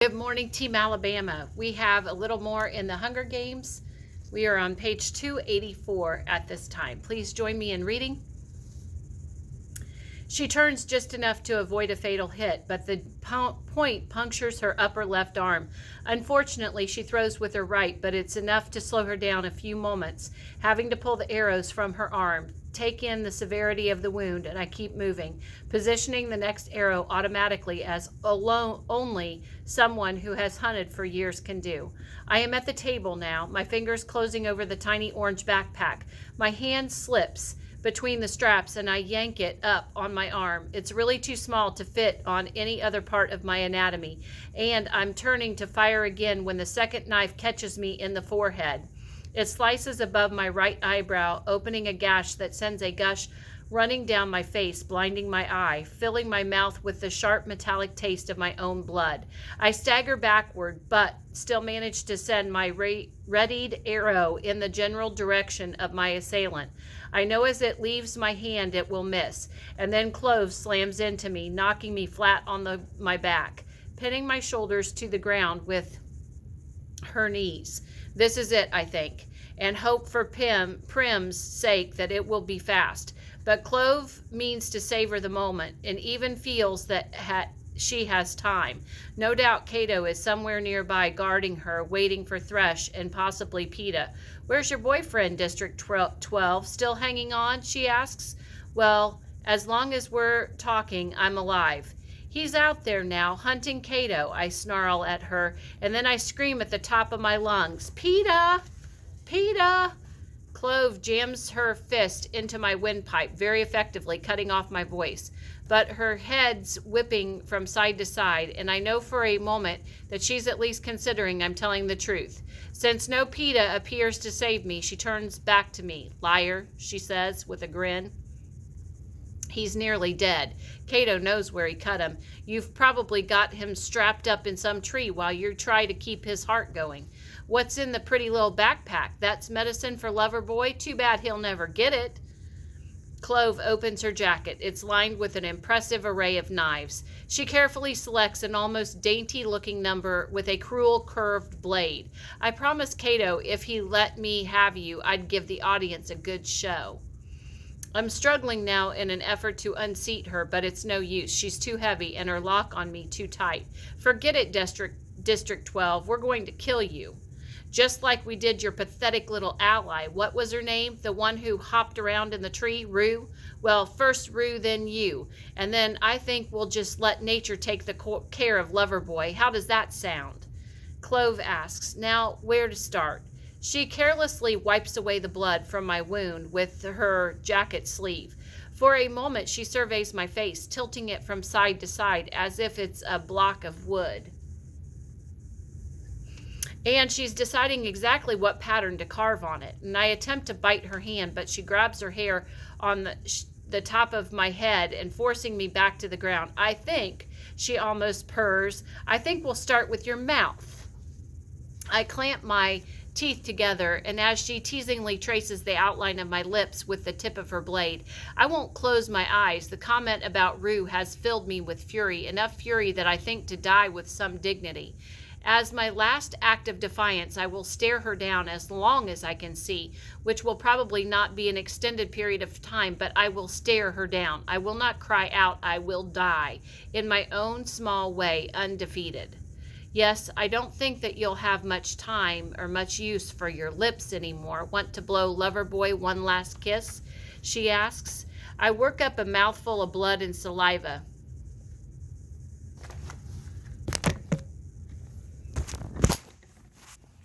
Good morning, Team Alabama. We have a little more in the Hunger Games. We are on page 284 at this time. Please join me in reading. She turns just enough to avoid a fatal hit, but the point punctures her upper left arm. Unfortunately, she throws with her right, but it's enough to slow her down a few moments, having to pull the arrows from her arm. Take in the severity of the wound, and I keep moving, positioning the next arrow automatically as only someone who has hunted for years can do. I am at the table now, my fingers closing over the tiny orange backpack. My hand slips between the straps and I yank it up on my arm. It's really too small to fit on any other part of my anatomy, and I'm turning to fire again when the second knife catches me in the forehead. It slices above my right eyebrow, opening a gash that sends a gush running down my face, blinding my eye, filling my mouth with the sharp metallic taste of my own blood. I stagger backward, but still manage to send my readied arrow in the general direction of my assailant. I know as it leaves my hand it will miss, and then Clove slams into me, knocking me flat on my back, pinning my shoulders to the ground with her knees. This is it, I think, and hope for Prim's sake that it will be fast. But Clove means to savor the moment, and even feels that she has time. No doubt Cato is somewhere nearby guarding her, waiting for Thresh and possibly Peeta. Where's your boyfriend, District 12? Still hanging on, she asks. Well, as long as we're talking, I'm alive. He's out there now, hunting Cato, I snarl at her, and then I scream at the top of my lungs, Peeta! Peeta! Clove jams her fist into my windpipe very effectively, cutting off my voice. But her head's whipping from side to side, and I know for a moment that she's at least considering I'm telling the truth. Since no Peeta appears to save me, she turns back to me. Liar, she says with a grin. He's nearly dead. Cato knows where he cut him. You've probably got him strapped up in some tree while you try to keep his heart going. What's in the pretty little backpack? That's medicine for Loverboy? Too bad he'll never get it. Clove opens her jacket. It's lined with an impressive array of knives. She carefully selects an almost dainty-looking number with a cruel curved blade. I promised Cato if he let me have you, I'd give the audience a good show. I'm struggling now in an effort to unseat her, but it's no use. She's too heavy and her lock on me too tight. Forget it, District 12. We're going to kill you. Just like we did your pathetic little ally. What was her name? The one who hopped around in the tree? Rue? Well, first Rue, then you. And then I think we'll just let nature take the care of Loverboy. How does that sound? Clove asks, now where to start? She carelessly wipes away the blood from my wound with her jacket sleeve. For a moment she surveys my face, tilting it from side to side as if it's a block of wood. And she's deciding exactly what pattern to carve on it. And I attempt to bite her hand, but she grabs her hair on the top of my head and forcing me back to the ground. I think, she almost purrs, I think we'll start with your mouth. I clamp my teeth together, and as she teasingly traces the outline of my lips with the tip of her blade, I won't close my eyes. The comment about Rue has filled me with fury, enough fury that I think to die with some dignity. As my last act of defiance, I will stare her down as long as I can see, which will probably not be an extended period of time, but I will stare her down. I will not cry out, I will die, in my own small way, undefeated. Yes, I don't think that you'll have much time or much use for your lips anymore. Want to blow Loverboy one last kiss? She asks. I work up a mouthful of blood and saliva.